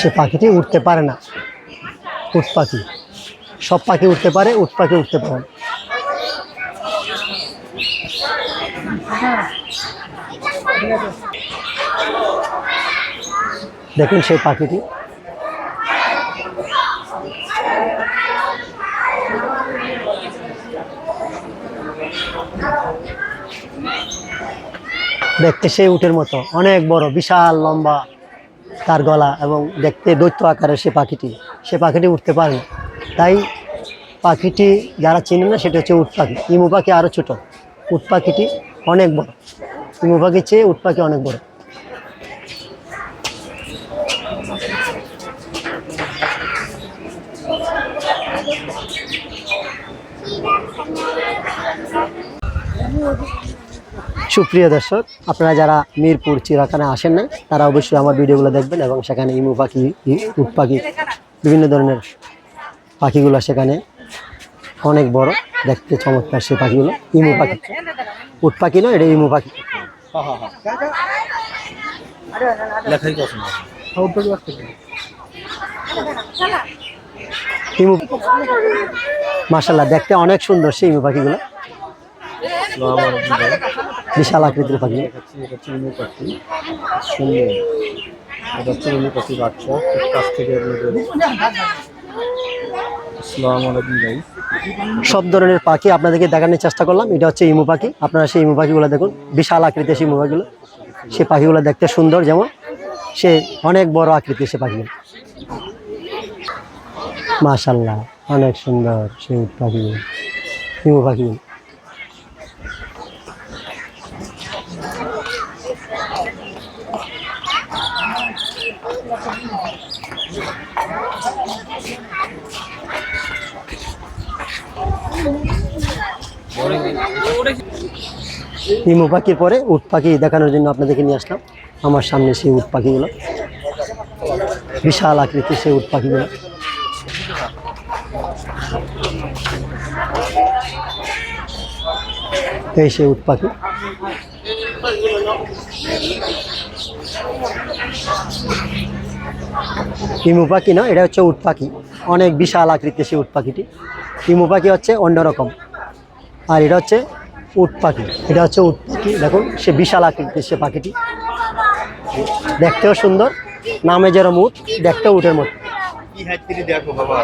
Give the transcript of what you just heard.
সে পাখিটি উঠতে পারে না। উট পাখি, সব পাখি উঠতে পারে, উট পাখি উঠতে পারে না। দেখুন সেই পাখিটি। দেখতে সেই উটের মতো, অনেক বড়, বিশাল লম্বা তার গলা, এবং দেখতে দৈত্য আকারের সে পাখিটি উঠতে পারে না। তাই পাখিটি যারা চেনে না সেটা হচ্ছে উট পাখি। ইমু পাখি আরও ছোট, উট পাখিটি অনেক বড়। ইমু পাখির চেয়ে উট পাখি অনেক বড়। সুপ্রিয় দর্শক, আপনারা যারা মিরপুর চিড়িয়াখানা আসেন নাই তারা অবশ্যই আমার ভিডিওগুলো দেখবেন, এবং সেখানে ইমু পাখি, উট পাখি, বিভিন্ন ধরনের পাখিগুলো সেখানে অনেক বড়, দেখতে চমৎকার সেই পাখিগুলো। ইমু পাখি, উট পাখি নয়, এটা ইমু পাখি। ইমু মাশাআল্লাহ, দেখতে অনেক সুন্দর সেই ইমু পাখিগুলো, বিশাল আকৃতির পাখি। সব ধরনের পাখি আপনাদেরকে দেখানোর চেষ্টা করলাম। এটা হচ্ছে ইমু পাখি। আপনারা সেই ইমু পাখিগুলো দেখুন, বিশাল আকৃতির সেই ইমু পাখিগুলো। সেই পাখিগুলো দেখতে সুন্দর, যেমন সে অনেক বড় আকৃতির সে পাখিগুলো। মাশাআল্লাহ, অনেক সুন্দর সেই পাখিগুলো, ইমু পাখিগুলো। ইমু পাখির পরে উট পাখি দেখানোর জন্য আপনাদেরকে নিয়ে আসলাম। আমার সামনে সেই উট পাখিগুলো, বিশাল আকৃতির সেই উট পাখিগুলো। এই সেই উট পাখি। ইমু পাখি না, এটা হচ্ছে উট পাখি, অনেক বিশাল আকৃতির সেই উট পাখিটি। ইমু পাখি হচ্ছে অন্যরকম, আর এটা হচ্ছে উট পাখি। এটা হচ্ছে উট পাখি, দেখুন সে বিশাল আকৃতির সে পাখিটি, দেখতেও সুন্দর, নামে যেরকম উট, দেখতেও উটের মতো। দেখো বাবা,